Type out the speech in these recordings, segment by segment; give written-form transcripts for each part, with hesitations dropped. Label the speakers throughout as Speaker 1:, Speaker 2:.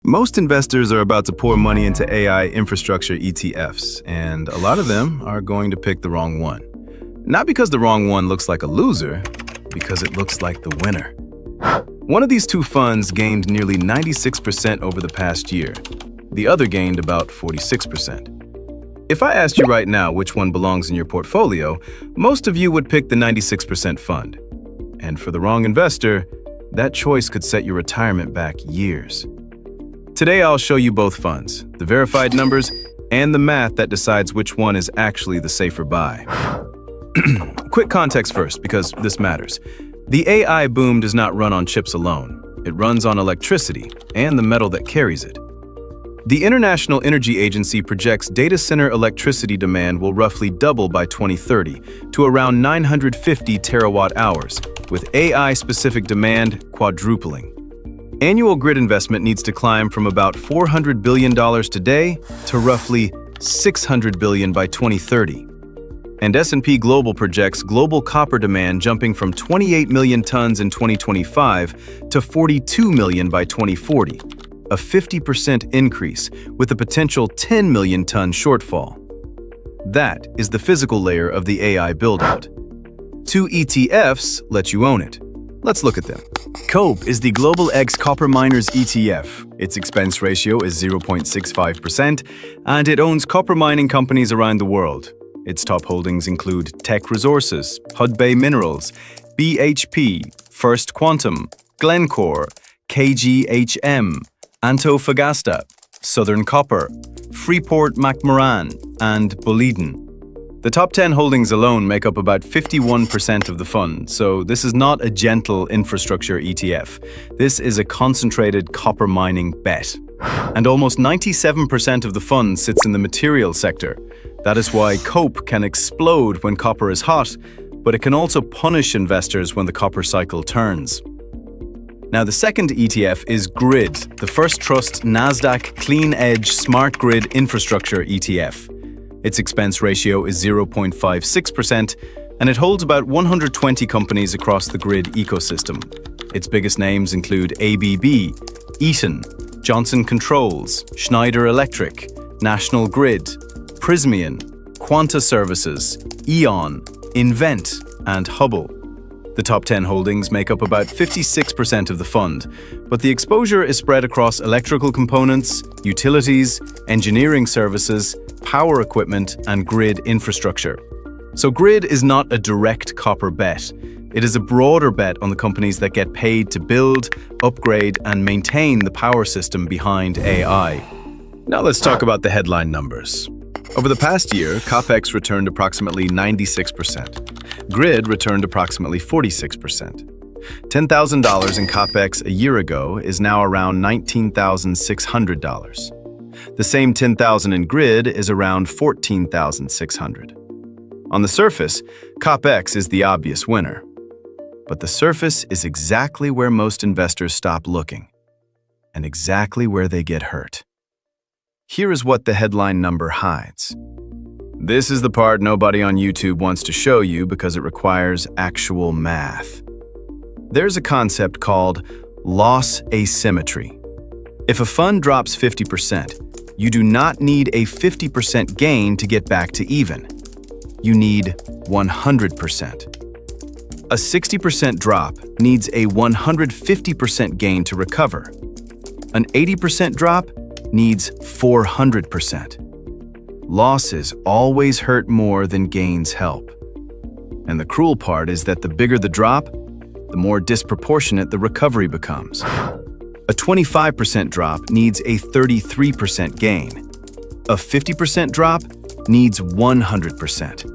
Speaker 1: Most investors are about to pour money into AI infrastructure ETFs, and a lot of them are going to pick the wrong one. Not because the wrong one looks like a loser, because it looks like the winner. One of these two funds gained nearly 96% over the past year. The other gained about 46%. If I asked you right now which one belongs in your portfolio, most of you would pick the 96% fund. And for the wrong investor, that choice could set your retirement back years. Today I'll show you both funds, the verified numbers, and the math that decides which one is actually the safer buy. Quick context first, because this matters. The AI boom does not run on chips alone. It runs on electricity and the metal that carries it. The International Energy Agency projects data center electricity demand will roughly double by 2030 to around 950 terawatt-hours, with AI-specific demand quadrupling. Annual grid investment needs to climb from about $400 billion today to roughly $600 billion by 2030. And S&P Global projects global copper demand jumping from 28 million tons in 2025 to 42 million by 2040, a 50% increase with a potential 10 million ton shortfall. That is the physical layer of the AI build-out. Two ETFs let you own it. Let's look at them.
Speaker 2: COPE is the Global X Copper Miners ETF. Its expense ratio is 0.65%, and it owns copper mining companies around the world. Its top holdings include Teck Resources, Hudbay Minerals, BHP, First Quantum, Glencore, KGHM, Antofagasta, Southern Copper, Freeport-McMoRan, and Boliden. The top 10 holdings alone make up about 51% of the fund, so this is not a gentle infrastructure ETF. This is a concentrated copper mining bet. And almost 97% of the fund sits in the material sector. That is why COPE can explode when copper is hot, but it can also punish investors when the copper cycle turns. Now, the second ETF is GRID, the First Trust Nasdaq Clean Edge Smart Grid Infrastructure ETF. Its expense ratio is 0.56%, and it holds about 120 companies across the grid ecosystem. Its biggest names include ABB, Eaton, Johnson Controls, Schneider Electric, National Grid, Prysmian, Quanta Services, E.ON, Invent, and Hubbell. The top 10 holdings make up about 56% of the fund, but the exposure is spread across electrical components, utilities, engineering services, power equipment, and grid infrastructure. So GRID is not a direct copper bet. It is a broader bet on the companies that get paid to build, upgrade, and maintain the power system behind AI. Now let's talk about the headline numbers. Over the past year, COPEX returned approximately 96%. GRID returned approximately 46%. $10,000 in COPEX a year ago is now around $19,600. The same $10,000 in GRID is around $14,600. On the surface, COPEX is the obvious winner. But the surface is exactly where most investors stop looking, and exactly where they get hurt. Here is what the headline number hides. This is the part nobody on YouTube wants to show you because it requires actual math. There's a concept called loss asymmetry. If a fund drops 50%, you do not need a 50% gain to get back to even. You need 100%. A 60% drop needs a 150% gain to recover. An 80% drop needs 400%. Losses always hurt more than gains help. And the cruel part is that the bigger the drop, the more disproportionate the recovery becomes. A 25% drop needs a 33% gain. A 50% drop needs 100%.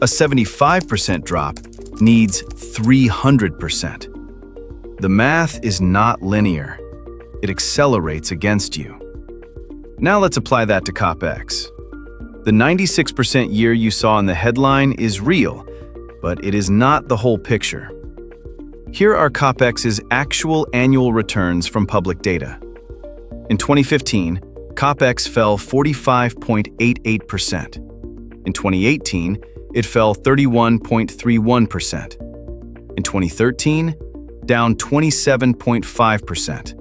Speaker 2: A 75% drop needs 300%. The math is not linear. It accelerates against you. Now let's apply that to COPEX. The 96% year you saw in the headline is real, but it is not the whole picture. Here are COPEX's actual annual returns from public data. In 2015, COPEX fell 45.88%. In 2018, it fell 31.31%. In 2013, down 27.5%.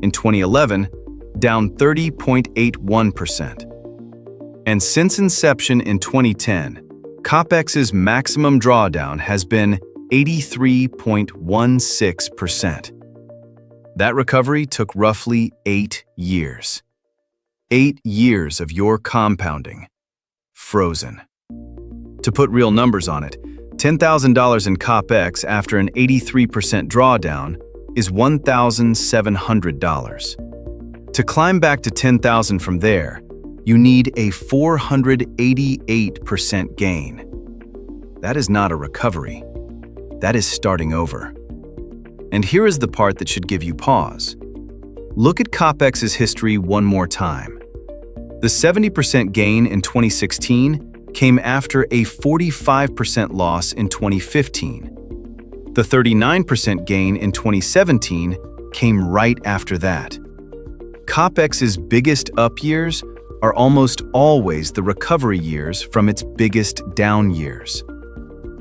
Speaker 2: In 2011, down 30.81%. And since inception in 2010, COPEX's maximum drawdown has been 83.16%. That recovery took roughly 8 years. 8 years of your compounding frozen. To put real numbers on it, $10,000 in COPEX after an 83% drawdown is $1,700. To climb back to $10,000 from there, you need a 488% gain. That is not a recovery. That is starting over. And here is the part that should give you pause. Look at COPEX's history one more time. The 70% gain in 2016 came after a 45% loss in 2015. The 39% gain in 2017 came right after that. COPEX's biggest up years are almost always the recovery years from its biggest down years.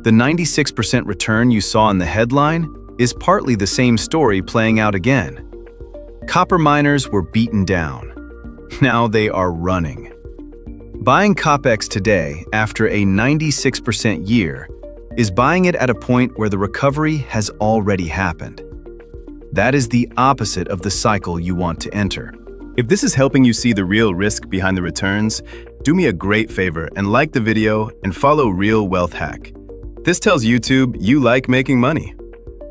Speaker 2: The 96% return you saw in the headline is partly the same story playing out again. Copper miners were beaten down. Now they are running. Buying COPEX today after a 96% year is buying it at a point where the recovery has already happened. That is the opposite of the cycle you want to enter.
Speaker 1: If this is helping you see the real risk behind the returns, do me a great favor and like the video and follow Real Wealth Hack. This tells YouTube you like making money.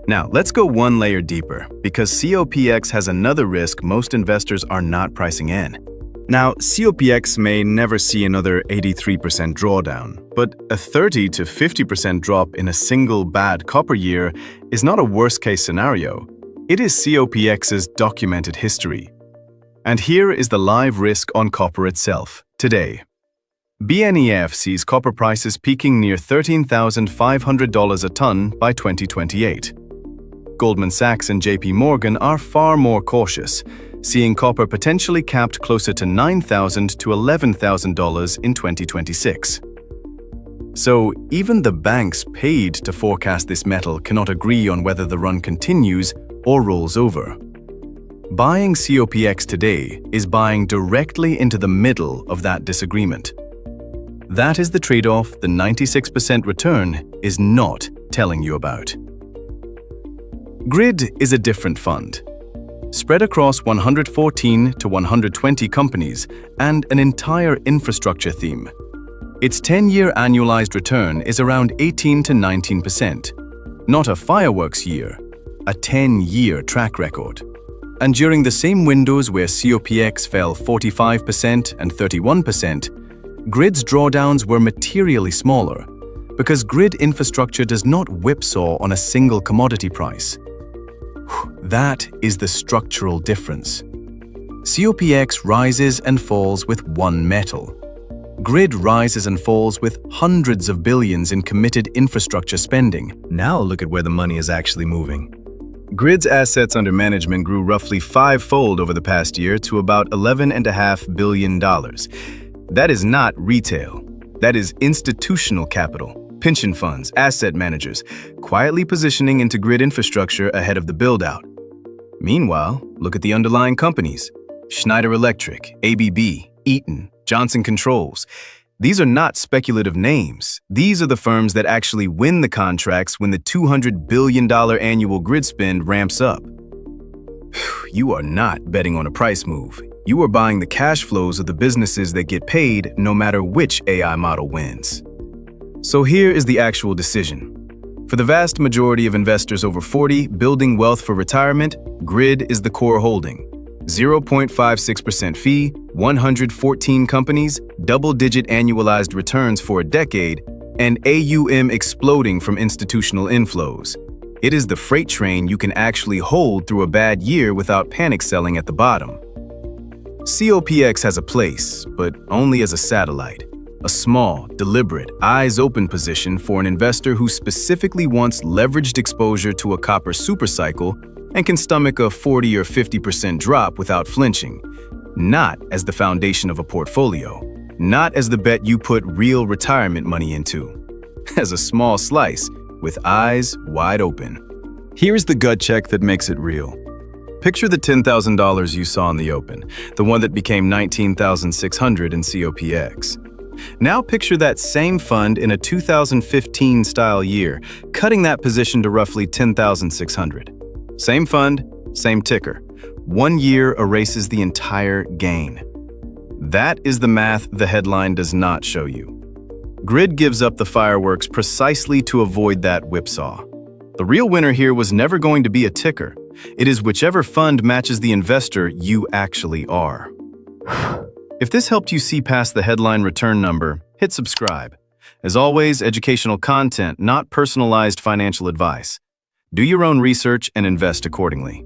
Speaker 1: Now, let's go one layer deeper, because COPX has another risk most investors are not pricing in. Now, COPX may never see another 83% drawdown, but a 30 to 50% drop in a single bad copper year is not a worst-case scenario. It is COPX's documented history. And here is the live risk on copper itself, today. BNEF sees copper prices peaking near $13,500 a ton by 2028. Goldman Sachs and JP Morgan are far more cautious, seeing copper potentially capped closer to $9,000 to $11,000 in 2026. So even the banks paid to forecast this metal cannot agree on whether the run continues or rolls over. Buying COPX today is buying directly into the middle of that disagreement. That is the trade-off the 96% return is not telling you about. Grid is a different fund. Spread across 114 to 120 companies and an entire infrastructure theme. Its 10-year annualized return is around 18 to 19%. Not a fireworks year, a 10-year track record. And during the same windows where COPX fell 45% and 31%, Grid's drawdowns were materially smaller, because grid infrastructure does not whipsaw on a single commodity price. That is the structural difference. COPX rises and falls with one metal. Grid rises and falls with hundreds of billions in committed infrastructure spending.
Speaker 2: Now look at where the money is actually moving. Grid's assets under management grew roughly 5-fold over the past year to about $11.5 billion. That is not retail. That is institutional capital, pension funds, asset managers, quietly positioning into grid infrastructure ahead of the build-out. Meanwhile, look at the underlying companies. Schneider Electric, ABB, Eaton, Johnson Controls. These are not speculative names. These are the firms that actually win the contracts when the $200 billion annual grid spend ramps up. You are not betting on a price move. You are buying the cash flows of the businesses that get paid no matter which AI model wins. So here is the actual decision. For the vast majority of investors over 40 building wealth for retirement, Grid is the core holding. 0.56% fee, 114 companies, double-digit annualized returns for a decade, and AUM exploding from institutional inflows. It is the freight train you can actually hold through a bad year without panic selling at the bottom. COPX has a place, but only as a satellite. A small, deliberate, eyes-open position for an investor who specifically wants leveraged exposure to a copper supercycle and can stomach a 40 or 50% drop without flinching. Not as the foundation of a portfolio. Not as the bet you put real retirement money into. As a small slice, with eyes wide open. Here's the gut check that makes it real.
Speaker 1: Picture the $10,000 you saw in the open, the one that became $19,600 in COPX. Now picture that same fund in a 2015 style year, cutting that position to roughly $10,600. Same fund, same ticker. 1 year erases the entire gain. That is the math the headline does not show you. Grid gives up the fireworks precisely to avoid that whipsaw. The real winner here was never going to be a ticker. It is whichever fund matches the investor you actually are. If this helped you see past the headline return number, hit subscribe. As always, educational content, not personalized financial advice. Do your own research and invest accordingly.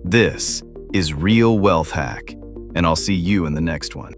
Speaker 1: This is Real Wealth Hack, and I'll see you in the next one.